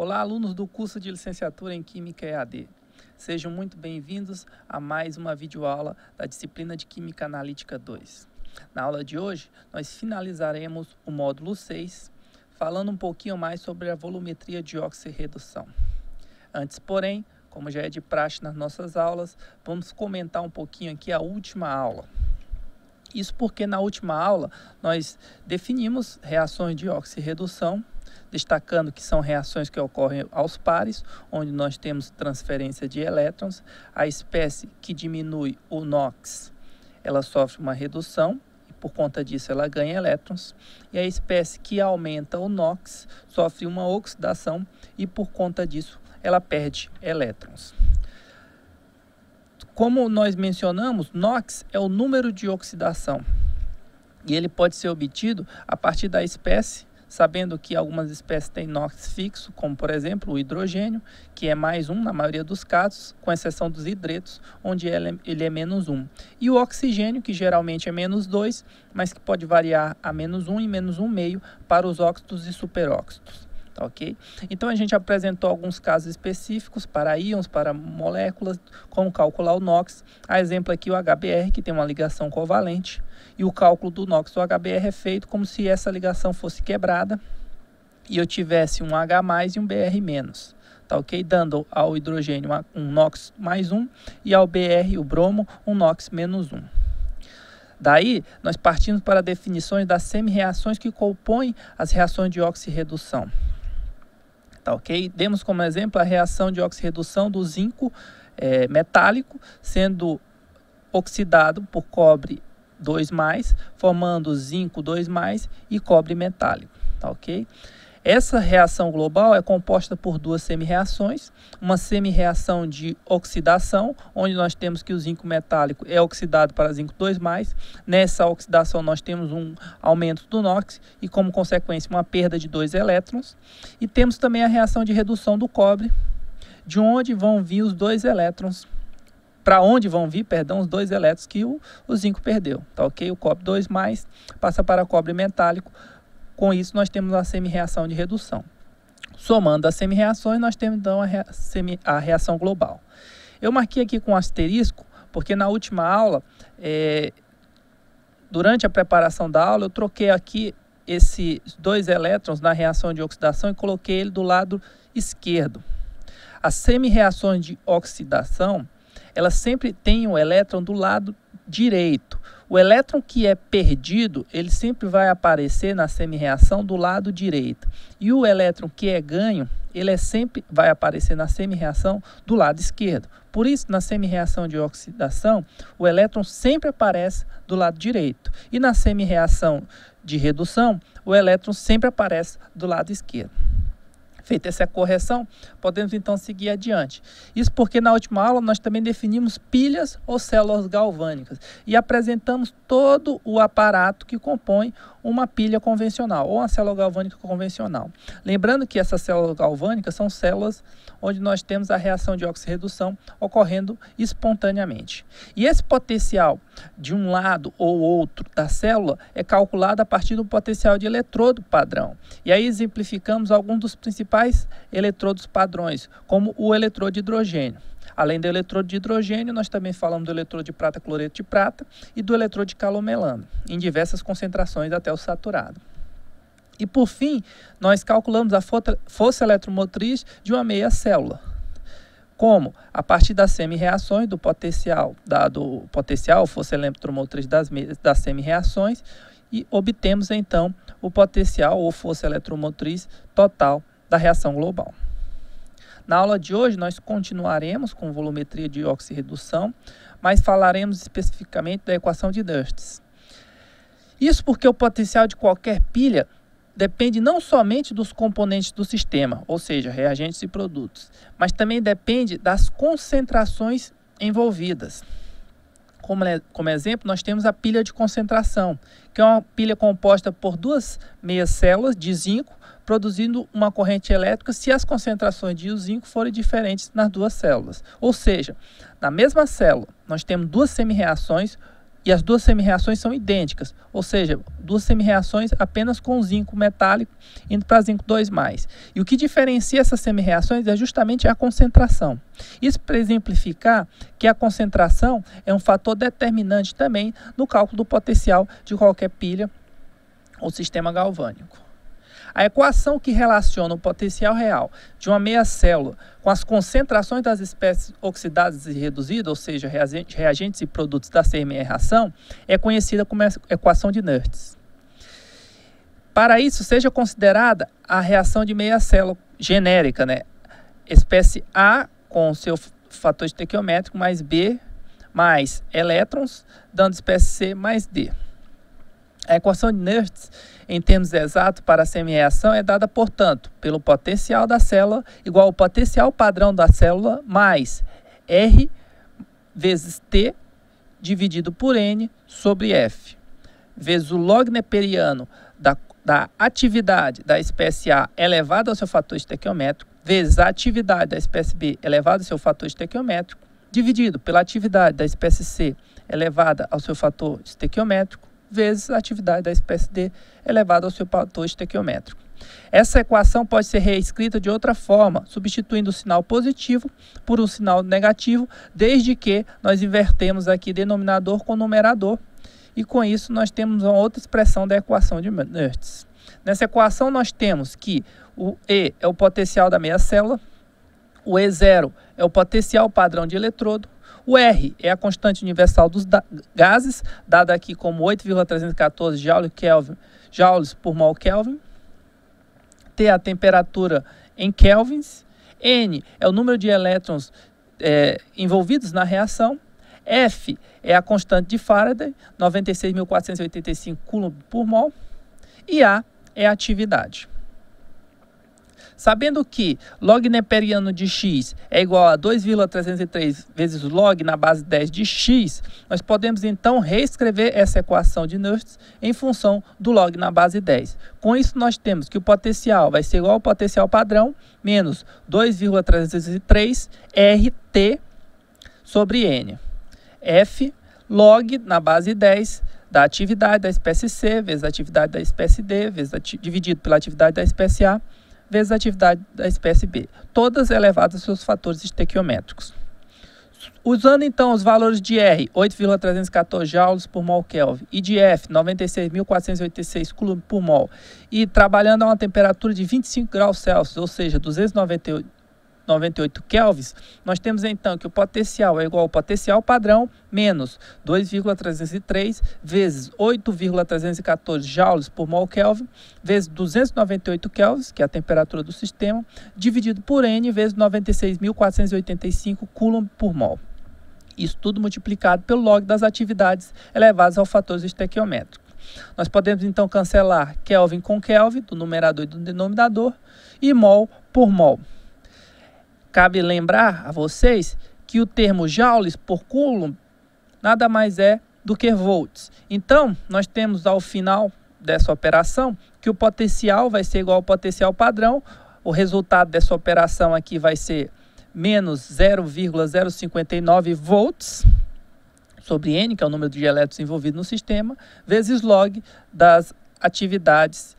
Olá, alunos do curso de licenciatura em Química EAD. Sejam muito bem-vindos a mais uma videoaula da disciplina de Química Analítica 2. Na aula de hoje, nós finalizaremos o módulo 6, falando um pouquinho mais sobre a volumetria de oxirredução. Antes, porém, como já é de praxe nas nossas aulas, vamos comentar um pouquinho aqui a última aula. Isso porque na última aula nós definimos reações de oxirredução, destacando que são reações que ocorrem aos pares, onde nós temos transferência de elétrons. A espécie que diminui o NOx, ela sofre uma redução e por conta disso ela ganha elétrons. E a espécie que aumenta o NOx sofre uma oxidação e por conta disso ela perde elétrons. Como nós mencionamos, NOx é o número de oxidação e ele pode ser obtido a partir da espécie, sabendo que algumas espécies têm NOx fixo, como por exemplo o hidrogênio, que é mais 1 na maioria dos casos, com exceção dos hidretos, onde ele é menos 1. E o oxigênio, que geralmente é menos 2, mas que pode variar a menos 1 e menos 1,5 para os óxidos e superóxidos. Ok? Então a gente apresentou alguns casos específicos para íons, para moléculas, como calcular o NOx. A exemplo aqui o HBr, que tem uma ligação covalente, e o cálculo do NOx do HBr é feito como se essa ligação fosse quebrada e eu tivesse um H mais e um Br-, tá ok? Dando ao hidrogênio um NOx mais 1 e ao Br, o bromo, um NOx menos 1. Daí, nós partimos para definições das semi-reações que compõem as reações de oxirredução. Tá ok? Demos como exemplo a reação de oxirredução do zinco metálico sendo oxidado por cobre 2+, formando zinco 2+, e cobre metálico. Tá ok? Essa reação global é composta por duas semi-reações, uma semi-reação de oxidação, onde nós temos que o zinco metálico é oxidado para zinco 2+. Nessa oxidação nós temos um aumento do NOx e, como consequência, uma perda de 2 elétrons. E temos também a reação de redução do cobre, de onde vão vir os 2 elétrons, para onde vão vir, perdão, os 2 elétrons que o zinco perdeu. Tá ok? O cobre 2+ passa para cobre metálico. Com isso, nós temos a semi-reação de redução. Somando as semi-reações, nós temos então a reação global. Eu marquei aqui com asterisco, porque na última aula, durante a preparação da aula, eu troquei aqui esses 2 elétrons na reação de oxidação e coloquei ele do lado esquerdo. As semi-reações de oxidação, elas sempre têm o elétron do lado direito. O elétron que é perdido, ele sempre vai aparecer na semi-reação do lado direito. E o elétron que é ganho, ele sempre vai aparecer na semi-reação do lado esquerdo. Por isso, na semi-reação de oxidação, o elétron sempre aparece do lado direito. E na semi-reação de redução, o elétron sempre aparece do lado esquerdo. Feita essa correção, podemos então seguir adiante. Isso porque na última aula nós também definimos pilhas ou células galvânicas e apresentamos todo o aparato que compõe uma pilha convencional ou uma célula galvânica convencional. Lembrando que essas células galvânicas são células onde nós temos a reação de oxirredução ocorrendo espontaneamente. E esse potencial de um lado ou outro da célula é calculado a partir do potencial de eletrodo padrão. E aí exemplificamos alguns dos principais eletrodos padrões, como o eletrodo de hidrogênio. Além do eletrodo de hidrogênio, nós também falamos do eletrodo de prata, cloreto de prata e do eletrodo de calomelano, em diversas concentrações até o saturado. E por fim, nós calculamos a força eletromotriz de uma meia célula. Como? A partir das semi-reações, do potencial, força eletromotriz das semi-reações, e obtemos então o potencial ou força eletromotriz total da reação global. Na aula de hoje nós continuaremos com volumetria de oxirredução, mas falaremos especificamente da equação de Nernst. Isso porque o potencial de qualquer pilha depende não somente dos componentes do sistema, ou seja, reagentes e produtos, mas também depende das concentrações envolvidas. Como exemplo, nós temos a pilha de concentração, que é uma pilha composta por 2 meias células de zinco, produzindo uma corrente elétrica se as concentrações de zinco forem diferentes nas duas células. Ou seja, na mesma célula, nós temos 2 semi-reações e as duas semi-reações são idênticas, ou seja, duas semi-reações apenas com zinco metálico indo para zinco 2+. E o que diferencia essas semi-reações é justamente a concentração. Isso para exemplificar que a concentração é um fator determinante também no cálculo do potencial de qualquer pilha ou sistema galvânico. A equação que relaciona o potencial real de uma meia célula com as concentrações das espécies oxidadas e reduzidas, ou seja, reagentes e produtos da semi-reação, é conhecida como equação de Nernst. Para isso, seja considerada a reação de meia célula genérica, né? Espécie A com seu fator estequiométrico mais B mais elétrons, dando espécie C mais D. A equação de Nernst, em termos exatos para a semi-reação, é dada, portanto, pelo potencial da célula igual ao potencial padrão da célula mais R vezes T dividido por N sobre F, vezes o log neperiano da atividade da espécie A elevado ao seu fator estequiométrico, vezes a atividade da espécie B elevado ao seu fator estequiométrico, dividido pela atividade da espécie C elevada ao seu fator estequiométrico, vezes a atividade da espécie D elevada ao seu fator estequiométrico. Essa equação pode ser reescrita de outra forma, substituindo o sinal positivo por um sinal negativo, desde que nós invertemos aqui denominador com numerador, e com isso nós temos uma outra expressão da equação de Nernst. Nessa equação nós temos que o E é o potencial da meia célula, o E0 é o potencial padrão de eletrodo, o R é a constante universal dos gases, dada aqui como 8,314 joules por mol Kelvin. T é a temperatura em kelvins. N é o número de elétrons envolvidos na reação. F é a constante de Faraday, 96.485 coulomb por mol. E A é a atividade. Sabendo que log neperiano de x é igual a 2,303 vezes log na base 10 de x, nós podemos então reescrever essa equação de Nernst em função do log na base 10. Com isso, nós temos que o potencial vai ser igual ao potencial padrão menos 2,303 RT sobre N. F log na base 10 da atividade da espécie C vezes a atividade da espécie D dividido pela atividade da espécie A vezes a atividade da espécie B, todas elevadas aos seus fatores estequiométricos. Usando então os valores de R, 8,314 joules por mol Kelvin, e de F, 96.486 coulomb por mol, e trabalhando a uma temperatura de 25 graus Celsius, ou seja, 298 kelvins, nós temos então que o potencial é igual ao potencial padrão menos 2,303 vezes 8,314 joules por mol Kelvin vezes 298 kelvins, que é a temperatura do sistema, dividido por N vezes 96.485 coulomb por mol. Isso tudo multiplicado pelo log das atividades elevadas ao fatores estequiométricos. Nós podemos então cancelar Kelvin com Kelvin, do numerador e do denominador, e mol por mol. Cabe lembrar a vocês que o termo joules por coulomb nada mais é do que volts. Então, nós temos ao final dessa operação que o potencial vai ser igual ao potencial padrão. O resultado dessa operação aqui vai ser menos 0,059 volts sobre N, que é o número de elétrons envolvidos no sistema, vezes log das atividades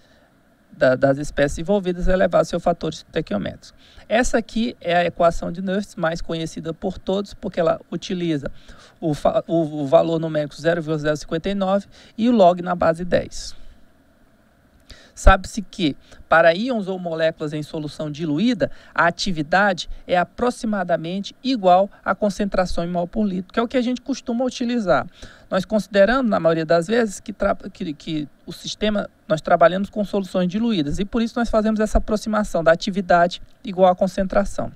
das espécies envolvidas elevado ao seu fator estequiométrico. Essa aqui é a equação de Nernst, mais conhecida por todos, porque ela utiliza o valor numérico 0,059 e o log na base 10. Sabe-se que, para íons ou moléculas em solução diluída, a atividade é aproximadamente igual à concentração em mol por litro, que é o que a gente costuma utilizar. Nós consideramos, na maioria das vezes, que o sistema, nós trabalhamos com soluções diluídas, e por isso nós fazemos essa aproximação da atividade igual à concentração.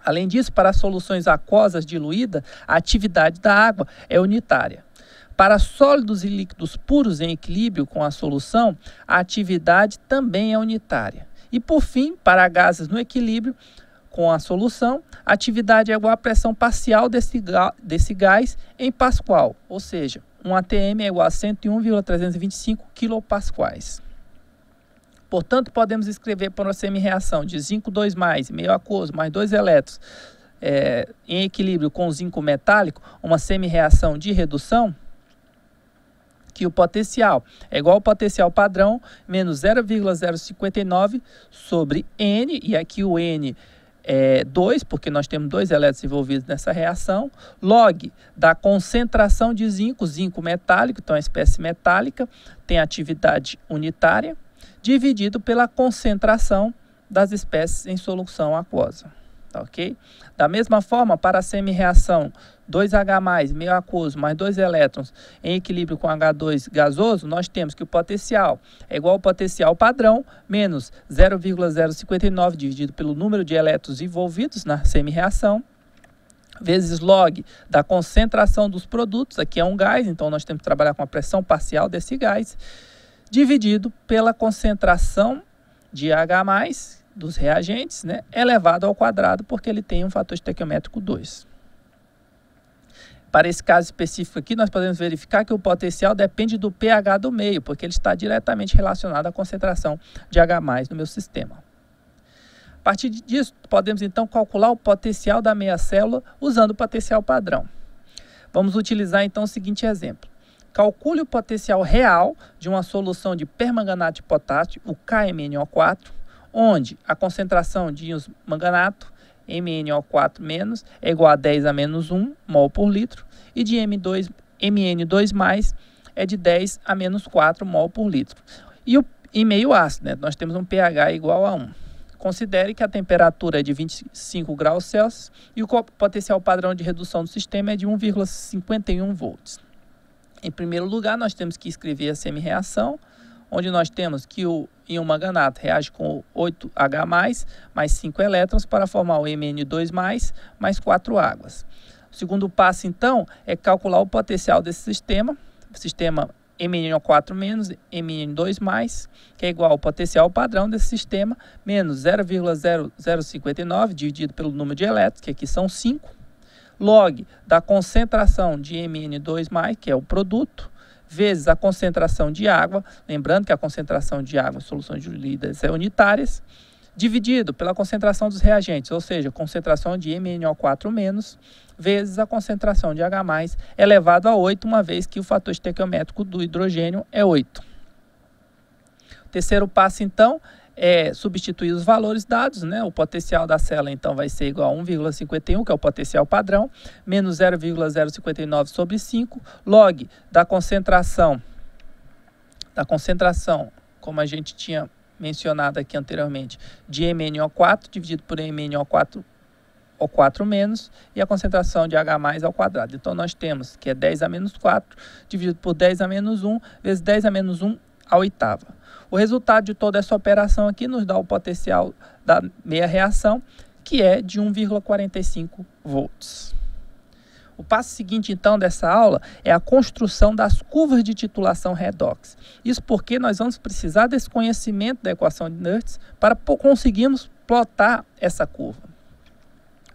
Além disso, para soluções aquosas diluídas, a atividade da água é unitária. Para sólidos e líquidos puros em equilíbrio com a solução, a atividade também é unitária. E por fim, para gases no equilíbrio com a solução, a atividade é igual à pressão parcial desse gás em Pascal, ou seja, um ATM é igual a 101,325 kPa. Portanto, podemos escrever para uma semi-reação de zinco 2+, meio aquoso, mais 2 elétrons, em equilíbrio com zinco metálico, uma semi-reação de redução, que o potencial é igual ao potencial padrão menos 0,059 sobre N, e aqui o N é 2, porque nós temos 2 elétrons envolvidos nessa reação, log da concentração de zinco, zinco metálico, então a espécie metálica tem atividade unitária, dividido pela concentração das espécies em solução aquosa. Tá, ok? Da mesma forma, para a semi-reação 2H+, meio aquoso, mais 2 elétrons em equilíbrio com H2 gasoso, nós temos que o potencial é igual ao potencial padrão, menos 0,059 dividido pelo número de elétrons envolvidos na semi-reação, vezes log da concentração dos produtos, aqui é um gás, então nós temos que trabalhar com a pressão parcial desse gás, dividido pela concentração de H+, dos reagentes, né, elevado ao quadrado, porque ele tem um fator estequiométrico 2. Para esse caso específico aqui, nós podemos verificar que o potencial depende do pH do meio, porque ele está diretamente relacionado à concentração de H+ no meu sistema. A partir disso, podemos então calcular o potencial da meia célula usando o potencial padrão. Vamos utilizar então o seguinte exemplo. Calcule o potencial real de uma solução de permanganato de potássio, o KMnO4, onde a concentração de íons manganato, MnO4- é igual a 10 a menos 1 mol por litro, e de Mn2+, é de 10 a menos 4 mol por litro. E meio ácido, né? Nós temos um pH igual a 1. Considere que a temperatura é de 25 graus Celsius e o potencial padrão de redução do sistema é de 1,51 volts. Em primeiro lugar, nós temos que escrever a semi-reação, onde nós temos que o íon manganato reage com 8H+, mais 5 elétrons para formar o Mn2+, mais 4 águas. O segundo passo, então, é calcular o potencial desse sistema MnO4- Mn2+, que é igual ao potencial padrão desse sistema, menos 0,0059 dividido pelo número de elétrons, que aqui são 5, log da concentração de Mn2+, que é o produto, vezes a concentração de água, lembrando que a concentração de água em soluções diluídas é unitárias, dividido pela concentração dos reagentes, ou seja, concentração de MnO4- vezes a concentração de H+, elevado a 8, uma vez que o fator estequiométrico do hidrogênio é 8. O terceiro passo, então, é substituir os valores dados, né? O potencial da célula, então, vai ser igual a 1,51, que é o potencial padrão, menos 0,059 sobre 5, log da concentração, como a gente tinha mencionado aqui anteriormente, de MnO4 dividido por MnO4 ao 4- e a concentração de H+ ao quadrado. Então, nós temos que é 10 a menos 4 dividido por 10 a menos 1 vezes 10 a menos 1 à oitava. O resultado de toda essa operação aqui nos dá o potencial da meia reação, que é de 1,45 volts. O passo seguinte, então, dessa aula é a construção das curvas de titulação redox. Isso porque nós vamos precisar desse conhecimento da equação de Nernst para conseguirmos plotar essa curva.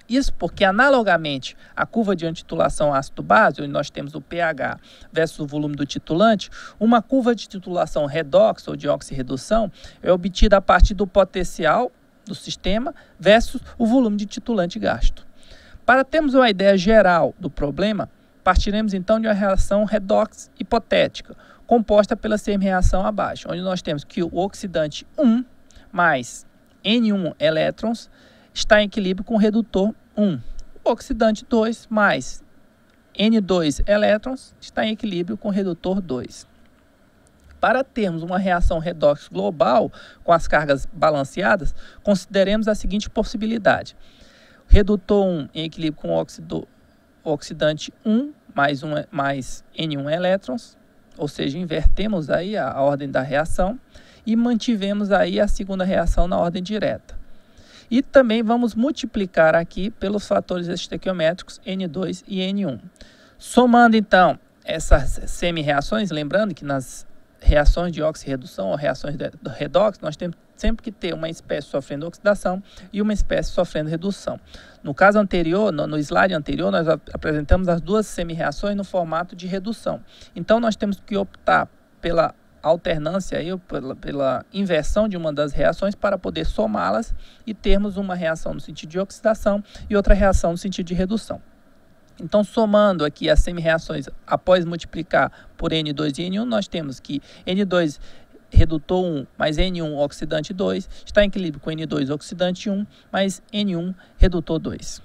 Isso porque, analogamente à curva de antititulação ácido-base, onde nós temos o pH versus o volume do titulante, uma curva de titulação redox ou de oxirredução é obtida a partir do potencial do sistema versus o volume de titulante gasto. Para termos uma ideia geral do problema, partiremos então de uma reação redox hipotética, composta pela semi-reação abaixo, onde nós temos que o oxidante 1 mais N1 elétrons está em equilíbrio com o redutor 1. O oxidante 2 mais N2 elétrons está em equilíbrio com o redutor 2. Para termos uma reação redox global com as cargas balanceadas, consideremos a seguinte possibilidade. Redutor 1 em equilíbrio com o oxidante 1 mais N1 elétrons, ou seja, invertemos aí a ordem da reação e mantivemos aí a segunda reação na ordem direta. E também vamos multiplicar aqui pelos fatores estequiométricos N2 e N1. Somando, então, essas semi-reações, lembrando que nas reações de oxirredução ou reações de redox, nós temos sempre que ter uma espécie sofrendo oxidação e uma espécie sofrendo redução. No caso anterior, no slide anterior, nós apresentamos as duas semi-reações no formato de redução. Então, nós temos que optar pela alternância, aí, pela inversão de uma das reações para poder somá-las e termos uma reação no sentido de oxidação e outra reação no sentido de redução. Então, somando aqui as semi-reações após multiplicar por N2 e N1, nós temos que N2 redutor 1 mais N1 oxidante 2 está em equilíbrio com N2 oxidante 1 mais N1 redutor 2.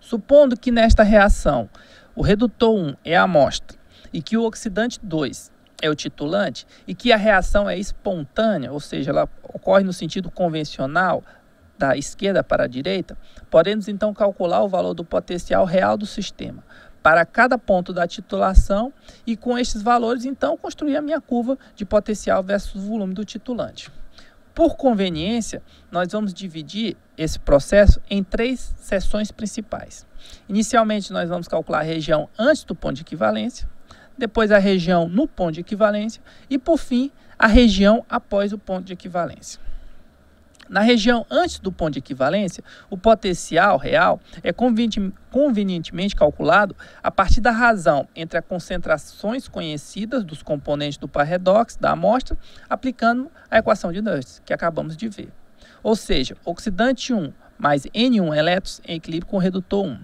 Supondo que nesta reação o redutor 1 é a amostra e que o oxidante 2 é o titulante e que a reação é espontânea, ou seja, ela ocorre no sentido convencional, da esquerda para a direita, podemos então calcular o valor do potencial real do sistema para cada ponto da titulação e com estes valores então construir a minha curva de potencial versus volume do titulante. Por conveniência, nós vamos dividir esse processo em 3 seções principais. Inicialmente nós vamos calcular a região antes do ponto de equivalência, depois a região no ponto de equivalência e por fim a região após o ponto de equivalência. Na região antes do ponto de equivalência, o potencial real é convenientemente calculado a partir da razão entre as concentrações conhecidas dos componentes do par redox da amostra, aplicando a equação de Nernst, que acabamos de ver. Ou seja, oxidante 1 mais N1 elétrons em equilíbrio com o redutor 1.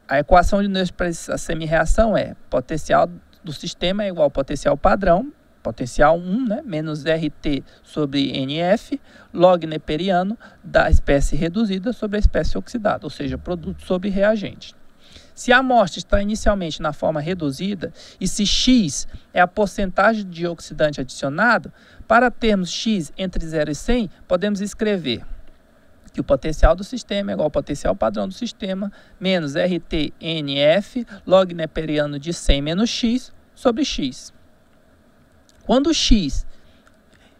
A equação de Nernst para essa semi-reação é potencial do sistema é igual ao potencial padrão, potencial 1, né, menos RT sobre NF, log neperiano da espécie reduzida sobre a espécie oxidada, ou seja, produto sobre reagente. Se a amostra está inicialmente na forma reduzida e se X é a porcentagem de oxidante adicionado, para termos X entre 0 e 100, podemos escrever que o potencial do sistema é igual ao potencial padrão do sistema, menos RT NF, log neperiano de 100 menos X sobre X. Quando X,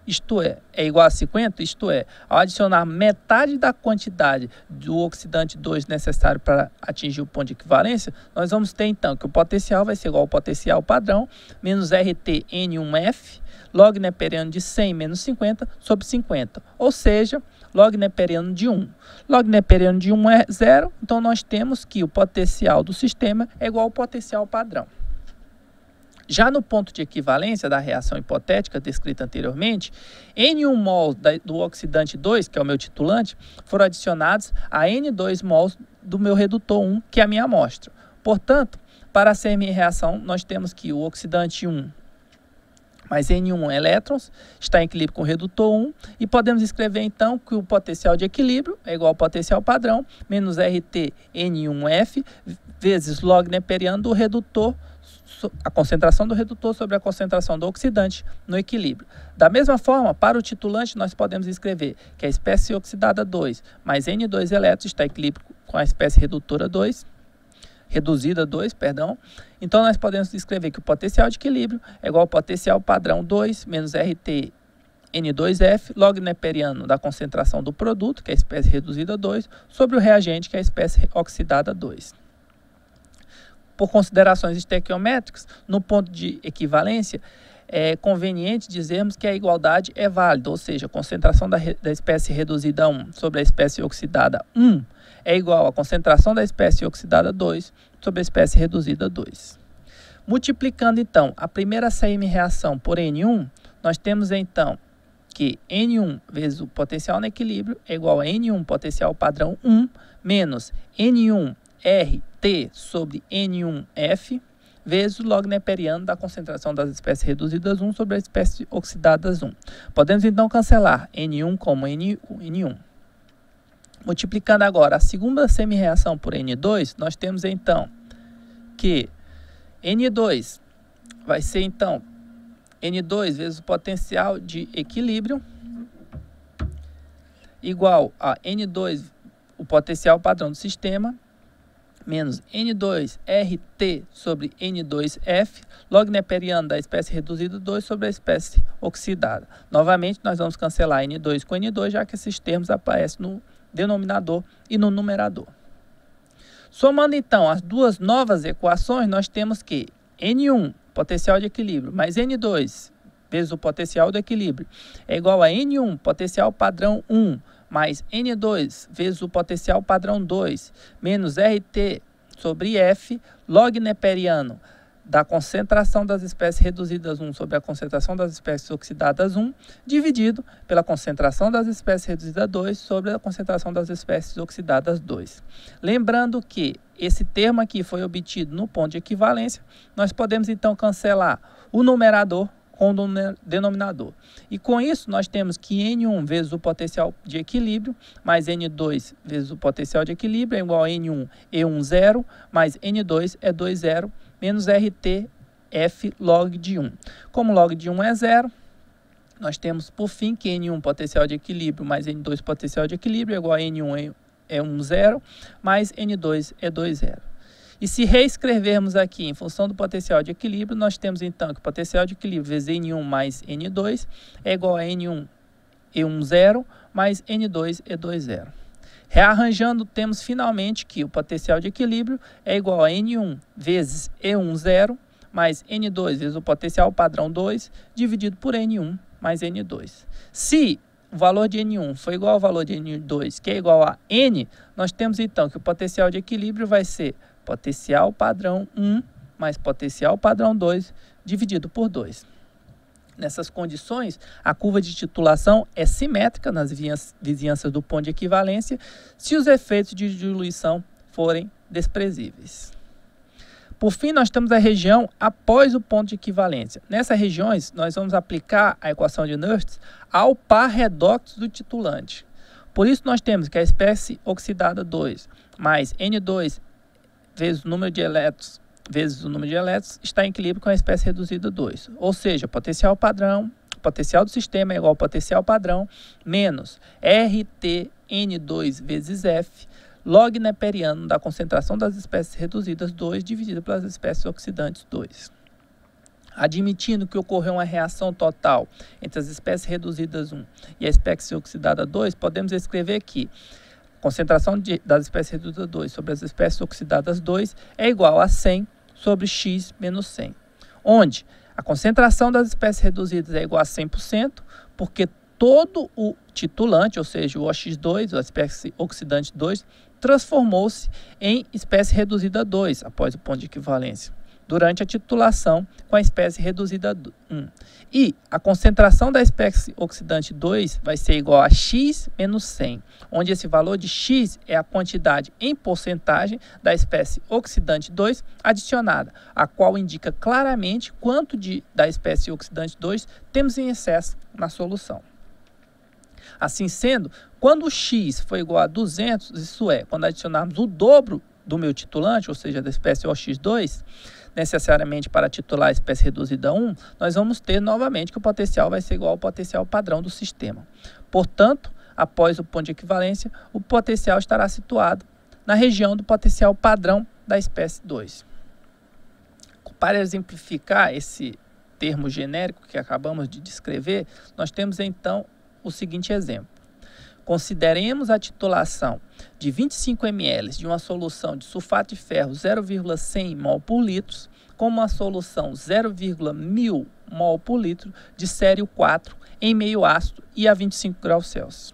isto é igual a 50, isto é, ao adicionar metade da quantidade do oxidante 2 necessário para atingir o ponto de equivalência, nós vamos ter então que o potencial vai ser igual ao potencial padrão, menos RT N1F, log neperiano de 100 menos 50 sobre 50, ou seja, log neperiano de 1. Log neperiano de 1 é 0, então nós temos que o potencial do sistema é igual ao potencial padrão. Já no ponto de equivalência da reação hipotética descrita anteriormente, N1 mols do oxidante 2, que é o meu titulante, foram adicionados a N2 mols do meu redutor 1, que é a minha amostra. Portanto, para a semi-reação, nós temos que o oxidante 1 mais N1 elétrons está em equilíbrio com o redutor 1 e podemos escrever então que o potencial de equilíbrio é igual ao potencial padrão menos RT N1F vezes log neperiano do redutor, a concentração do redutor sobre a concentração do oxidante no equilíbrio. Da mesma forma, para o titulante, nós podemos escrever que a espécie oxidada 2 mais N2 elétrons está em equilíbrio com a espécie reduzida 2. Então, nós podemos escrever que o potencial de equilíbrio é igual ao potencial padrão 2 menos RT N2F, log neperiano da concentração do produto, que é a espécie reduzida 2, sobre o reagente, que é a espécie oxidada 2. Por considerações estequiométricas, no ponto de equivalência, é conveniente dizermos que a igualdade é válida, ou seja, a concentração da espécie reduzida 1 sobre a espécie oxidada 1 é igual à concentração da espécie oxidada 2 sobre a espécie reduzida 2. Multiplicando, então, a primeira semi-reação por N1, nós temos, então, que N1 vezes o potencial no equilíbrio é igual a N1 potencial padrão 1 menos N1 RT sobre N1F vezes o log neperiano da concentração das espécies reduzidas 1 sobre as espécies oxidadas 1. Podemos então cancelar N1 como N1. Multiplicando agora a segunda semi-reação por N2, nós temos então que N2 vai ser então N2 vezes o potencial de equilíbrio igual a N2, o potencial padrão do sistema, menos N2 RT sobre N2F, log neperiano da espécie reduzida 2 sobre a espécie oxidada. Novamente, nós vamos cancelar N2 com N2, já que esses termos aparecem no denominador e no numerador. Somando, então, as duas novas equações, nós temos que N1, potencial de equilíbrio, mais N2, vezes o potencial do equilíbrio, é igual a N1, potencial padrão 1, mais N2 vezes o potencial padrão 2, menos RT sobre F, log neperiano da concentração das espécies reduzidas 1 sobre a concentração das espécies oxidadas 1, dividido pela concentração das espécies reduzidas 2 sobre a concentração das espécies oxidadas 2. Lembrando que esse termo aqui foi obtido no ponto de equivalência, nós podemos então cancelar o numerador com o denominador. E com isso nós temos que N1 vezes o potencial de equilíbrio mais N2 vezes o potencial de equilíbrio é igual a N1 E1 zero mais N2 E2 zero menos RT F log de 1. Como log de 1 é zero, nós temos por fim que N1 potencial de equilíbrio mais N2 potencial de equilíbrio é igual a N1 E1 zero mais N2 E2 zero. E se reescrevermos aqui em função do potencial de equilíbrio, nós temos então que o potencial de equilíbrio vezes N1 mais N2 é igual a N1 E1 zero mais N2 E2 zero. Rearranjando, temos finalmente que o potencial de equilíbrio é igual a N1 vezes E1 zero mais N2 vezes o potencial padrão 2 dividido por N1 mais N2. Se o valor de N1 for igual ao valor de N2, que é igual a N, nós temos então que o potencial de equilíbrio vai ser potencial padrão 1 mais potencial padrão 2 dividido por 2. Nessas condições, a curva de titulação é simétrica nas vizinhanças do ponto de equivalência se os efeitos de diluição forem desprezíveis. Por fim, nós temos a região após o ponto de equivalência. Nessas regiões, nós vamos aplicar a equação de Nernst ao par redox do titulante. Por isso, nós temos que a espécie oxidada 2 mais N2 vezes o número de elétrons está em equilíbrio com a espécie reduzida 2. Ou seja, potencial padrão, potencial do sistema é igual ao potencial padrão menos RTN2 vezes F log neperiano da concentração das espécies reduzidas 2 dividido pelas espécies oxidantes 2. Admitindo que ocorreu uma reação total entre as espécies reduzidas 1 e a espécie oxidada 2, podemos escrever que concentração das espécies reduzidas 2 sobre as espécies oxidadas 2 é igual a 100 sobre x menos 100, onde a concentração das espécies reduzidas é igual a 100%, porque todo o titulante, ou seja, o OX2, a espécie oxidante 2, transformou-se em espécie reduzida 2 após o ponto de equivalência, durante a titulação com a espécie reduzida 1. E a concentração da espécie oxidante 2 vai ser igual a x menos 100, onde esse valor de x é a quantidade em porcentagem da espécie oxidante 2 adicionada, a qual indica claramente quanto da espécie oxidante 2 temos em excesso na solução. Assim sendo, quando o x for igual a 200, isso é, quando adicionarmos o dobro do meu titulante, ou seja, da espécie OX2, necessariamente para titular a espécie reduzida 1, nós vamos ter novamente que o potencial vai ser igual ao potencial padrão do sistema. Portanto, após o ponto de equivalência, o potencial estará situado na região do potencial padrão da espécie 2. Para exemplificar esse termo genérico que acabamos de descrever, nós temos então o seguinte exemplo. Consideremos a titulação de 25 ml de uma solução de sulfato de ferro 0,100 mol por litro com uma solução 0,1000 mol por litro de sério 4 em meio ácido e a 25 graus Celsius.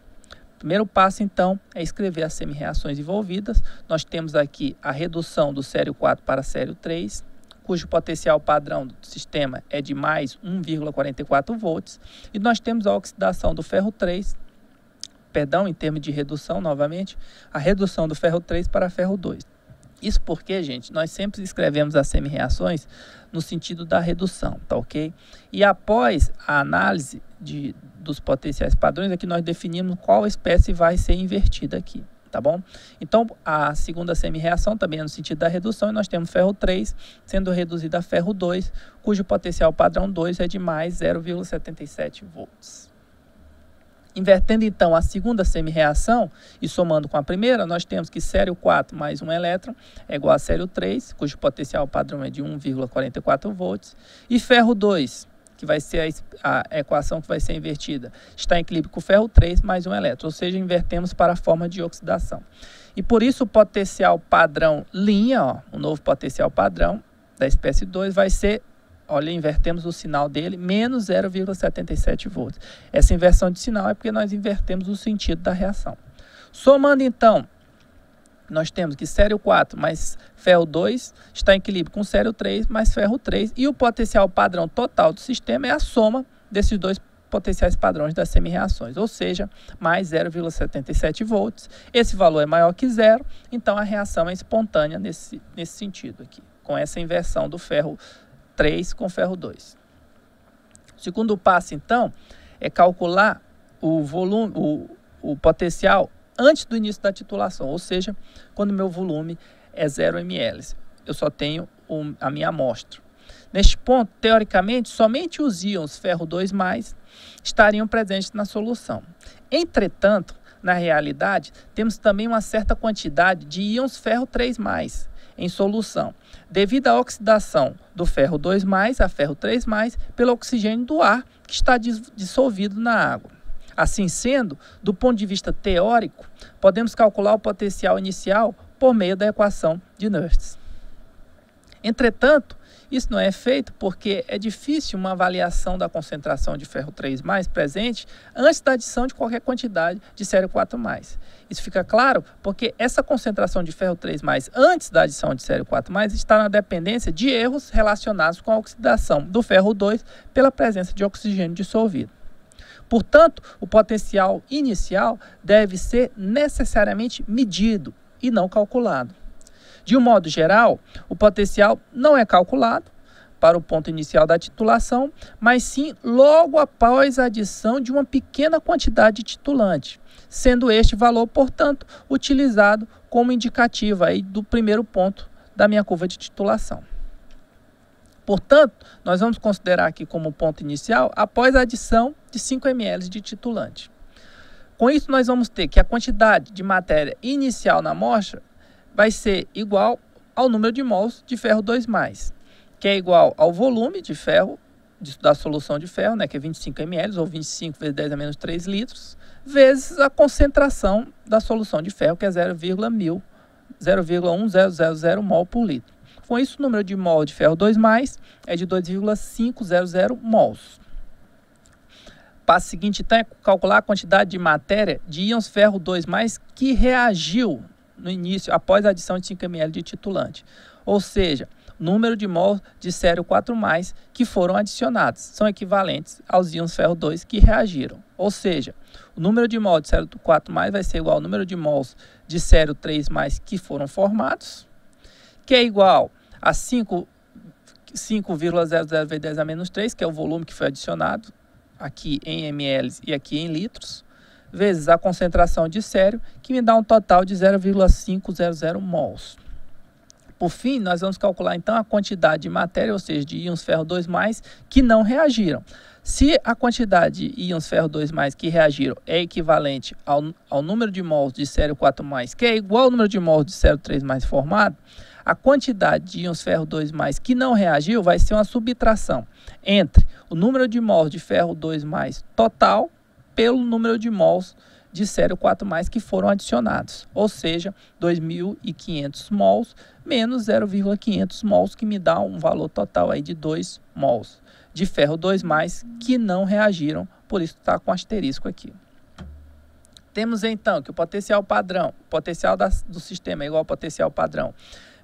O primeiro passo, então, é escrever as semi-reações envolvidas. Nós temos aqui a redução do sério 4 para sério 3, cujo potencial padrão do sistema é de mais 1,44 volts, e nós temos a oxidação do ferro 3, em termos de redução, novamente, a redução do ferro 3 para ferro 2. Isso porque, gente, nós sempre escrevemos as semi-reações no sentido da redução, tá ok? E após a análise dos potenciais padrões, aqui nós definimos qual espécie vai ser invertida aqui, tá bom? Então, a segunda semi-reação também é no sentido da redução, e nós temos ferro 3 sendo reduzido a ferro 2, cujo potencial padrão 2 é de mais 0,77 volts. Invertendo então a segunda semi-reação e somando com a primeira, nós temos que sério 4 mais um elétron é igual a sério 3, cujo potencial padrão é de 1,44 volts, e ferro 2, que vai ser a equação que vai ser invertida, está em equilíbrio com o ferro 3 mais um elétron, ou seja, invertemos para a forma de oxidação. E por isso o potencial padrão linha, o novo potencial padrão da espécie 2 vai ser, olha, invertemos o sinal dele, menos 0,77 volts. Essa inversão de sinal é porque nós invertemos o sentido da reação. Somando, então, nós temos que sério 4 mais ferro 2 está em equilíbrio com sério 3 mais ferro 3, e o potencial padrão total do sistema é a soma desses dois potenciais padrões das semi-reações, ou seja, mais 0,77 volts. Esse valor é maior que zero, então a reação é espontânea nesse sentido aqui, com essa inversão do ferro 3 com ferro 2. O segundo passo, então, é calcular o volume, o potencial antes do início da titulação, ou seja, quando o meu volume é 0 ml. Eu só tenho a minha amostra. Neste ponto, teoricamente, somente os íons ferro 2+, estariam presentes na solução. Entretanto, na realidade, temos também uma certa quantidade de íons ferro 3+, em solução, devido à oxidação do ferro 2+, a ferro 3+, pelo oxigênio do ar que está dissolvido na água. Assim sendo, do ponto de vista teórico, podemos calcular o potencial inicial por meio da equação de Nernst. Entretanto, isso não é feito porque é difícil uma avaliação da concentração de ferro 3+ presente antes da adição de qualquer quantidade de sério 4+. Isso fica claro porque essa concentração de ferro 3+ antes da adição de sério 4+ está na dependência de erros relacionados com a oxidação do ferro 2 pela presença de oxigênio dissolvido. Portanto, o potencial inicial deve ser necessariamente medido e não calculado. De um modo geral, o potencial não é calculado para o ponto inicial da titulação, mas sim logo após a adição de uma pequena quantidade de titulante, sendo este valor, portanto, utilizado como indicativo aí do primeiro ponto da minha curva de titulação. Portanto, nós vamos considerar aqui como ponto inicial após a adição de 5 ml de titulante. Com isso, nós vamos ter que a quantidade de matéria inicial na amostra vai ser igual ao número de mols de ferro 2+, que é igual ao volume de ferro, da solução de ferro, né, que é 25 ml, ou 25 vezes 10 a menos 3 litros, vezes a concentração da solução de ferro, que é 0,1000 mol por litro. Com isso, o número de mol de ferro 2+ é de 2,500 mols. O passo seguinte, então, é calcular a quantidade de matéria de íons ferro 2+ que reagiu no início, após a adição de 5 ml de titulante. Ou seja, o número de mols de sério 4+ que foram adicionados são equivalentes aos íons ferro 2 que reagiram. Ou seja, o número de mols de sério 4+ vai ser igual ao número de mols de sério 3+ que foram formados, que é igual a 5,00 vezes 10 a menos 3, que é o volume que foi adicionado aqui em ml e aqui em litros, vezes a concentração de sério, que me dá um total de 0,500 mols. Por fim, nós vamos calcular então a quantidade de matéria, ou seja, de íons ferro 2+, que não reagiram. Se a quantidade de íons ferro 2+ que reagiram é equivalente ao número de mols de sério 4+, que é igual ao número de mols de sério 3+ formado, a quantidade de íons ferro 2+ que não reagiu vai ser uma subtração entre o número de mols de ferro 2+ total pelo número de mols de sério 4+ que foram adicionados, ou seja, 2.500 mols menos 0,500 mols, que me dá um valor total aí de 2 mols de ferro 2+ que não reagiram, por isso está com asterisco aqui. Temos então que o potencial padrão, o potencial do sistema é igual ao potencial padrão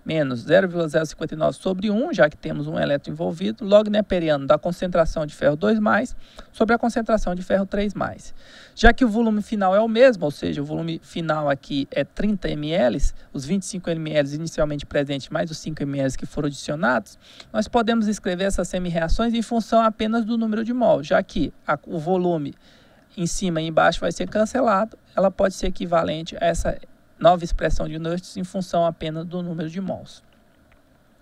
menos 0,059 sobre 1, já que temos um elétron envolvido, log neperiano da concentração de ferro 2+, sobre a concentração de ferro 3+. Já que o volume final é o mesmo, ou seja, o volume final aqui é 30 ml, os 25 ml inicialmente presentes, mais os 5 ml que foram adicionados, nós podemos escrever essas semi-reações em função apenas do número de mol, já que o volume em cima e embaixo vai ser cancelado, ela pode ser equivalente a essa nova expressão de Nernst em função apenas do número de mols.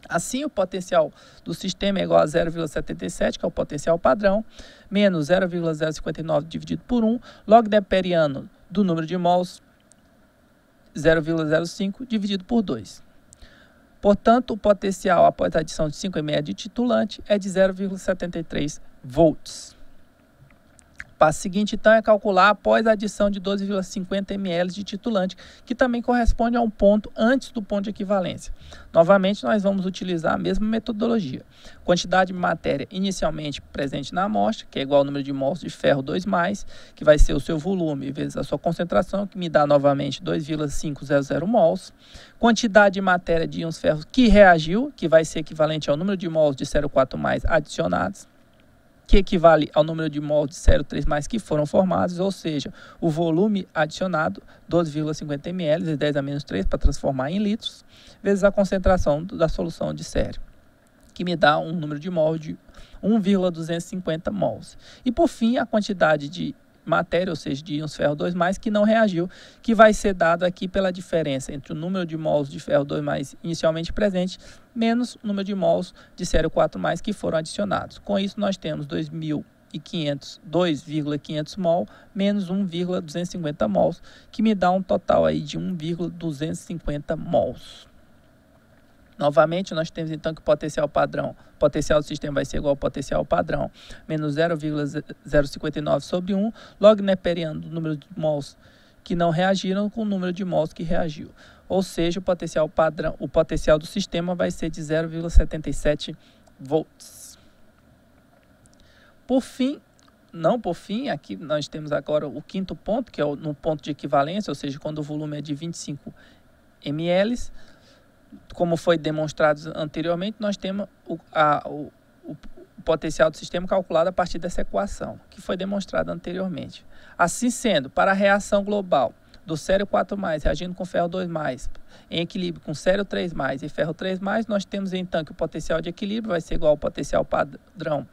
Assim, o potencial do sistema é igual a 0,77, que é o potencial padrão, menos 0,059 dividido por 1, log neperiano do número de mols, 0,05 dividido por 2. Portanto, o potencial após a adição de 5 ml de titulante é de 0,73 volts. passo seguinte, então, é calcular após a adição de 12,50 ml de titulante, que também corresponde a um ponto antes do ponto de equivalência. Novamente, nós vamos utilizar a mesma metodologia. Quantidade de matéria inicialmente presente na amostra, que é igual ao número de mols de ferro 2+, que vai ser o seu volume vezes a sua concentração, que me dá novamente 2,500 mols. Quantidade de matéria de íons ferros que reagiu, que vai ser equivalente ao número de mols de 0,4+ adicionados, que equivale ao número de mols de 0,3+ que foram formados, ou seja, o volume adicionado, 12,50 ml, vezes 10 a menos 3, para transformar em litros, vezes a concentração da solução de sério, que me dá um número de mols de 1,250 mols. E por fim, a quantidade de matéria, ou seja, de íons ferro 2+, que não reagiu, que vai ser dado aqui pela diferença entre o número de mols de ferro 2+ inicialmente presente, menos o número de mols de sério 4+, que foram adicionados. Com isso, nós temos 2,500 mol menos 1,250 mols, que me dá um total aí de 1,250 mols. Novamente, nós temos então que o potencial do sistema vai ser igual ao potencial padrão, menos 0,059 sobre 1, log neperiano do número de mols que não reagiram com o número de mols que reagiu. Ou seja, o potencial do sistema vai ser de 0,77 volts. Por fim, aqui nós temos agora o quinto ponto, que é no ponto de equivalência, ou seja, quando o volume é de 25 ml. Como foi demonstrado anteriormente, nós temos o potencial do sistema calculado a partir dessa equação, que foi demonstrada anteriormente. Assim sendo, para a reação global do sério 4+, reagindo com ferro 2+, em equilíbrio com sério 3+, e ferro 3+, nós temos então que o potencial de equilíbrio vai ser igual ao potencial padrão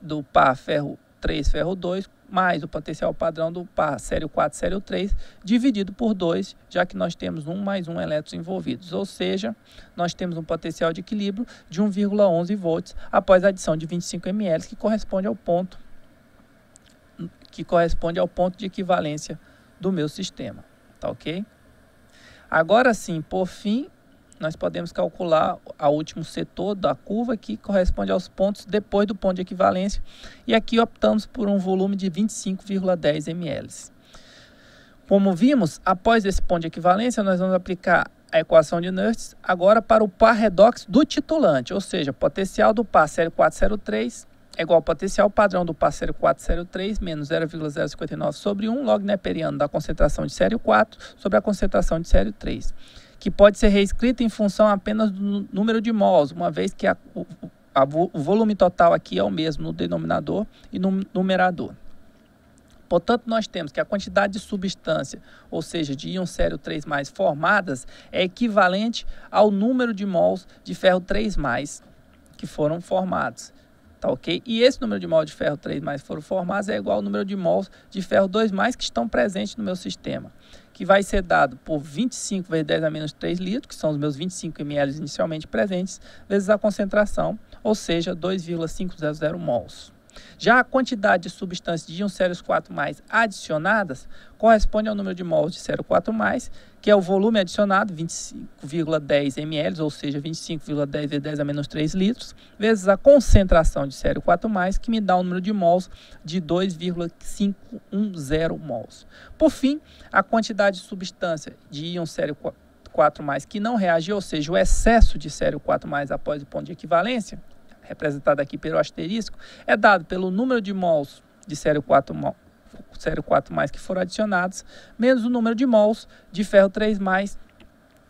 do par ferro 3, ferro 2, mais o potencial padrão do par sério 4, sério 3, dividido por 2, já que nós temos 1 mais 1 elétrons envolvidos. Ou seja, nós temos um potencial de equilíbrio de 1,11 volts após a adição de 25 ml, que corresponde ao ponto de equivalência do meu sistema. Tá ok? Agora sim, por fim, nós podemos calcular o último setor da curva, que corresponde aos pontos depois do ponto de equivalência, e aqui optamos por um volume de 25,10 ml. Como vimos, após esse ponto de equivalência, nós vamos aplicar a equação de Nernst agora para o par redox do titulante, ou seja, potencial do par sério 4, sério 3 é igual ao potencial padrão do par sério 4, sério 3 menos 0,059 sobre 1, log neperiano da concentração de sério 4 sobre a concentração de sério 3. Que pode ser reescrita em função apenas do número de mols, uma vez que o volume total aqui é o mesmo no denominador e no numerador. Portanto, nós temos que a quantidade de substância, ou seja, de íon sério 3+ formadas, é equivalente ao número de mols de ferro 3+ que foram formados. Tá ok? E esse número de mols de ferro 3+ que foram formados é igual ao número de mols de ferro 2+ que estão presentes no meu sistema, que vai ser dado por 25 vezes 10 a menos 3 litros, que são os meus 25 ml inicialmente presentes, vezes a concentração, ou seja, 2,500 mols. Já a quantidade de substâncias de íons sérios 4+ adicionadas corresponde ao número de mols de sério 4+, que é o volume adicionado, 25,10 ml, ou seja, 25,10 vezes 10 a menos 3 litros, vezes a concentração de sério 4+, que me dá um número de mols de 2,510 mols. Por fim, a quantidade de substância de íon sério 4+ que não reagiu, ou seja, o excesso de sério 4+ após o ponto de equivalência, representado aqui pelo asterisco, é dado pelo número de mols de sério 4+ que foram adicionados, menos o número de mols de ferro 3+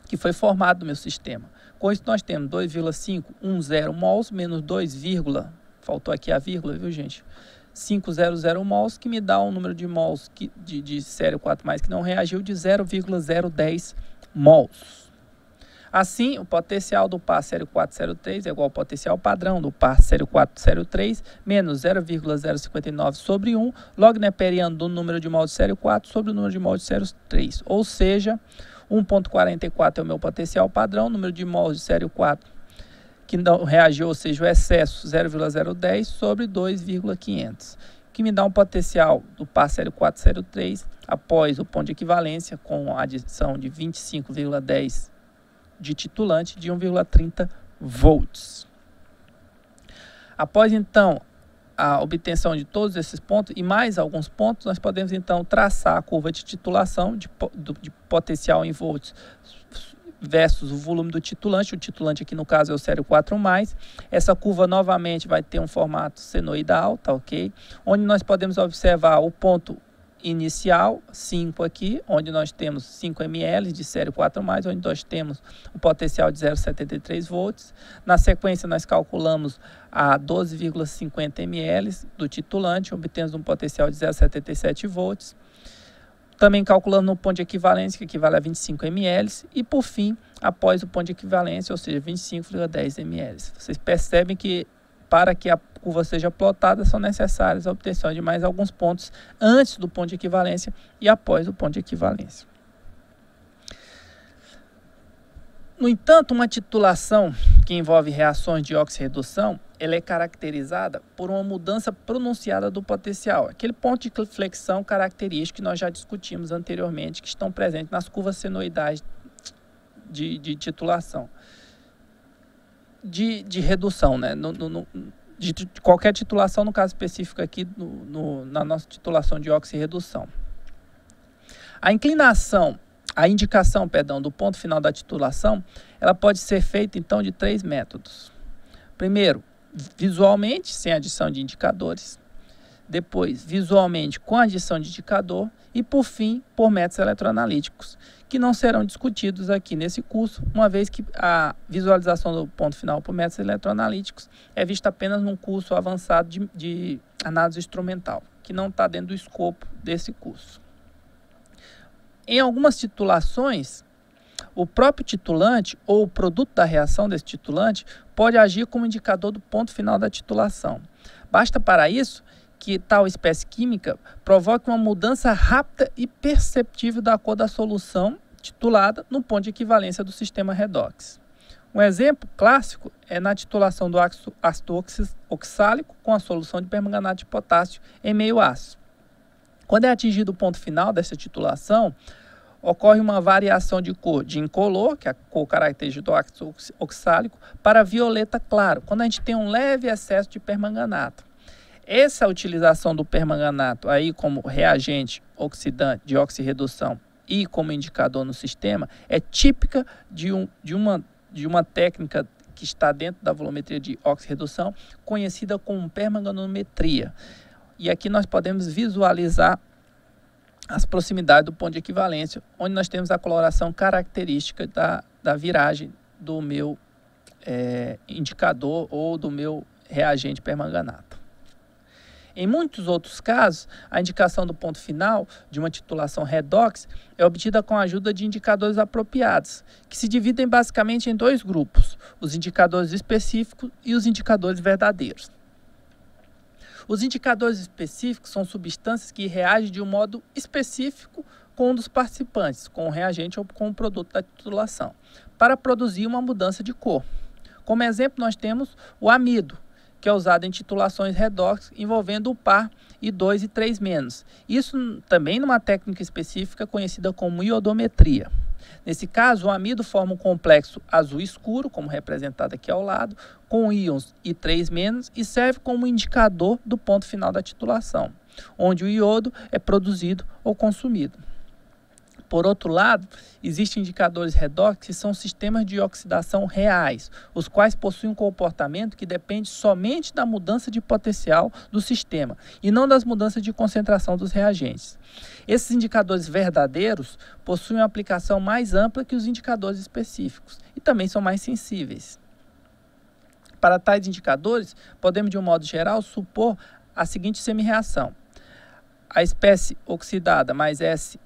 que foi formado no meu sistema. Com isso, nós temos 2,510 mols menos 2, faltou aqui a vírgula, viu, gente? 500 mols, que me dá um número de mols de sério 4+ que não reagiu de 0,010 mols. Assim, o potencial do par sério 4, sério 3 é igual ao potencial padrão do par sério 4, sério 3, menos 0,059 sobre 1, log neperiano do número de mols de sério 4 sobre o número de mols de sério 3. Ou seja, 1,44 é o meu potencial padrão, número de mols de sério 4 que não reagiu, ou seja, o excesso 0,010 sobre 2,500. Que me dá um potencial do par sério 4, sério 3, após o ponto de equivalência, com a adição de 25,10 de titulante de 1,30 volts. Após, então, a obtenção de todos esses pontos e mais alguns pontos, nós podemos então traçar a curva de titulação de potencial em volts versus o volume do titulante. O titulante aqui no caso é o sério 4+. Essa curva novamente vai ter um formato senoidal, tá ok? Onde nós podemos observar o ponto inicial, 5 aqui, onde nós temos 5 ml de sério 4+, onde nós temos um potencial de 0,73 volts. Na sequência, nós calculamos a 12,50 ml do titulante, obtemos um potencial de 0,77 volts. Também calculamos no ponto de equivalência, que equivale a 25 ml. E, por fim, após o ponto de equivalência, ou seja, 25,10 ml. Vocês percebem que, para que a curva seja plotada, são necessárias a obtenção de mais alguns pontos antes do ponto de equivalência e após o ponto de equivalência. No entanto, uma titulação que envolve reações de oxirredução, ela é caracterizada por uma mudança pronunciada do potencial. Aquele ponto de flexão característico que nós já discutimos anteriormente, que estão presentes nas curvas senoidais de titulação. De redução, né? De qualquer titulação, no caso específico aqui, na nossa titulação de oxirredução. A indicação do ponto final da titulação, ela pode ser feita, então, de 3 métodos. Primeiro, visualmente, sem adição de indicadores. Depois, visualmente, com adição de indicador. E, por fim, por métodos eletroanalíticos, que não serão discutidos aqui nesse curso, uma vez que a visualização do ponto final por métodos eletroanalíticos é vista apenas num curso avançado de análise instrumental, que não está dentro do escopo desse curso. Em algumas titulações, o próprio titulante ou o produto da reação desse titulante pode agir como indicador do ponto final da titulação. Basta para isso que tal espécie química provoque uma mudança rápida e perceptível da cor da solução titulada no ponto de equivalência do sistema redox. Um exemplo clássico é na titulação do ácido oxálico com a solução de permanganato de potássio em meio ácido. Quando é atingido o ponto final dessa titulação, ocorre uma variação de cor de incolor, que é a cor característica do ácido oxálico, para violeta claro, quando a gente tem um leve excesso de permanganato. Essa utilização do permanganato aí como reagente oxidante de oxirredução e como indicador no sistema é típica de uma técnica que está dentro da volumetria de oxirredução, conhecida como permanganometria. E aqui nós podemos visualizar as proximidades do ponto de equivalência, onde nós temos a coloração característica da viragem do meu indicador ou do meu reagente permanganato. Em muitos outros casos, a indicação do ponto final de uma titulação redox é obtida com a ajuda de indicadores apropriados, que se dividem basicamente em 2 grupos, os indicadores específicos e os indicadores verdadeiros. Os indicadores específicos são substâncias que reagem de um modo específico com um dos participantes, com o reagente ou com o produto da titulação, para produzir uma mudança de cor. Como exemplo, nós temos o amido, que é usado em titulações redox envolvendo o par I2 e 3-. Isso também numa técnica específica conhecida como iodometria. Nesse caso, o amido forma um complexo azul escuro, como representado aqui ao lado, com íons I3- e serve como indicador do ponto final da titulação, onde o iodo é produzido ou consumido. Por outro lado, existem indicadores redox que são sistemas de oxidação reais, os quais possuem um comportamento que depende somente da mudança de potencial do sistema e não das mudanças de concentração dos reagentes. Esses indicadores verdadeiros possuem uma aplicação mais ampla que os indicadores específicos e também são mais sensíveis. Para tais indicadores, podemos, de um modo geral, supor a seguinte semi-reação. A espécie oxidada mais SH+,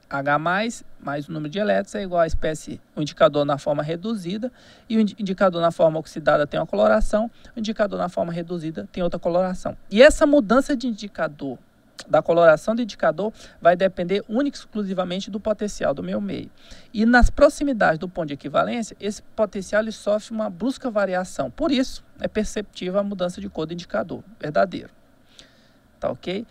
mais o número de elétrons, é igual à espécie, o indicador na forma reduzida, e o indicador na forma oxidada tem uma coloração, o indicador na forma reduzida tem outra coloração. E essa mudança de indicador, da coloração do indicador, vai depender única e exclusivamente do potencial do meu meio. E nas proximidades do ponto de equivalência, esse potencial ele sofre uma brusca variação. Por isso, é perceptível a mudança de cor do indicador verdadeiro. Tá ok?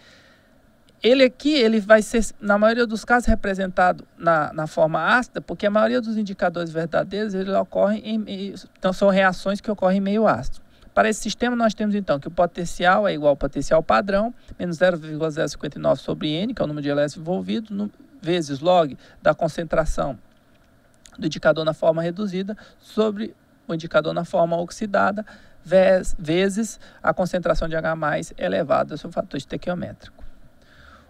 Ele vai ser, na maioria dos casos, representado na forma ácida, porque a maioria dos indicadores verdadeiros eles ocorrem então são reações que ocorrem em meio ácido. Para esse sistema, nós temos então que o potencial é igual ao potencial padrão, menos 0,059 sobre N, que é o número de elétrons envolvidos, vezes log da concentração do indicador na forma reduzida sobre o indicador na forma oxidada, vezes a concentração de H+ elevada sobre o fator estequiométrico.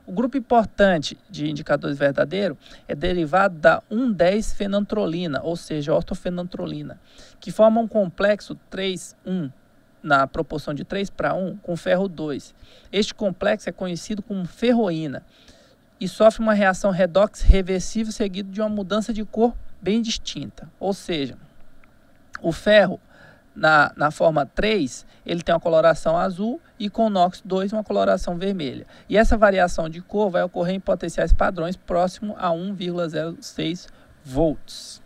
O grupo importante de indicadores verdadeiros é derivado da 1,10-fenantrolina, ou seja, ortofenantrolina, que forma um complexo 3,1 na proporção de 3:1 com ferro 2. Este complexo é conhecido como ferroína e sofre uma reação redox reversível seguido de uma mudança de cor bem distinta. Ou seja, o ferro na forma 3, ele tem uma coloração azul e com o NOx 2 uma coloração vermelha. E essa variação de cor vai ocorrer em potenciais padrões próximo a 1,06 volts.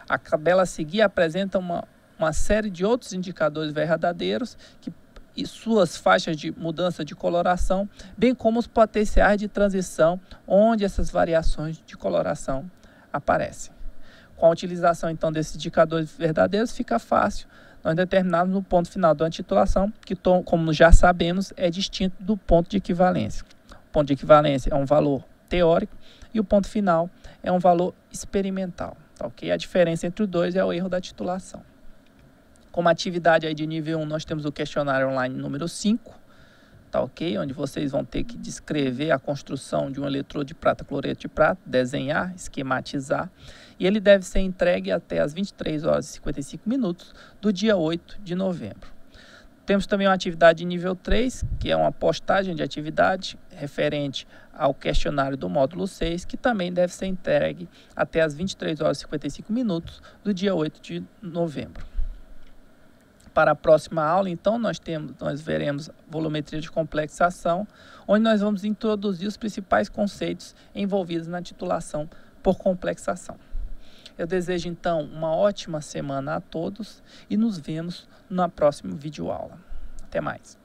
A tabela a seguir apresenta uma série de outros indicadores verdadeiros e suas faixas de mudança de coloração, bem como os potenciais de transição onde essas variações de coloração aparecem. Com a utilização então desses indicadores verdadeiros fica fácil nós determinarmos o ponto final da titulação, que como já sabemos é distinto do ponto de equivalência. O ponto de equivalência é um valor teórico e o ponto final é um valor experimental. Tá, ok? A diferença entre os dois é o erro da titulação. Como atividade aí de nível 1, nós temos o questionário online número 5, tá, ok? Onde vocês vão ter que descrever a construção de um eletrodo de prata cloreto de prata, desenhar, esquematizar, e ele deve ser entregue até as 23h55 do dia 8 de novembro. Temos também uma atividade de nível 3, que é uma postagem de atividade referente ao questionário do módulo 6, que também deve ser entregue até as 23h55 do dia 8 de novembro. Para a próxima aula, então, nós veremos volumetria de complexação, onde nós vamos introduzir os principais conceitos envolvidos na titulação por complexação. Eu desejo, então, uma ótima semana a todos e nos vemos na próxima videoaula. Até mais!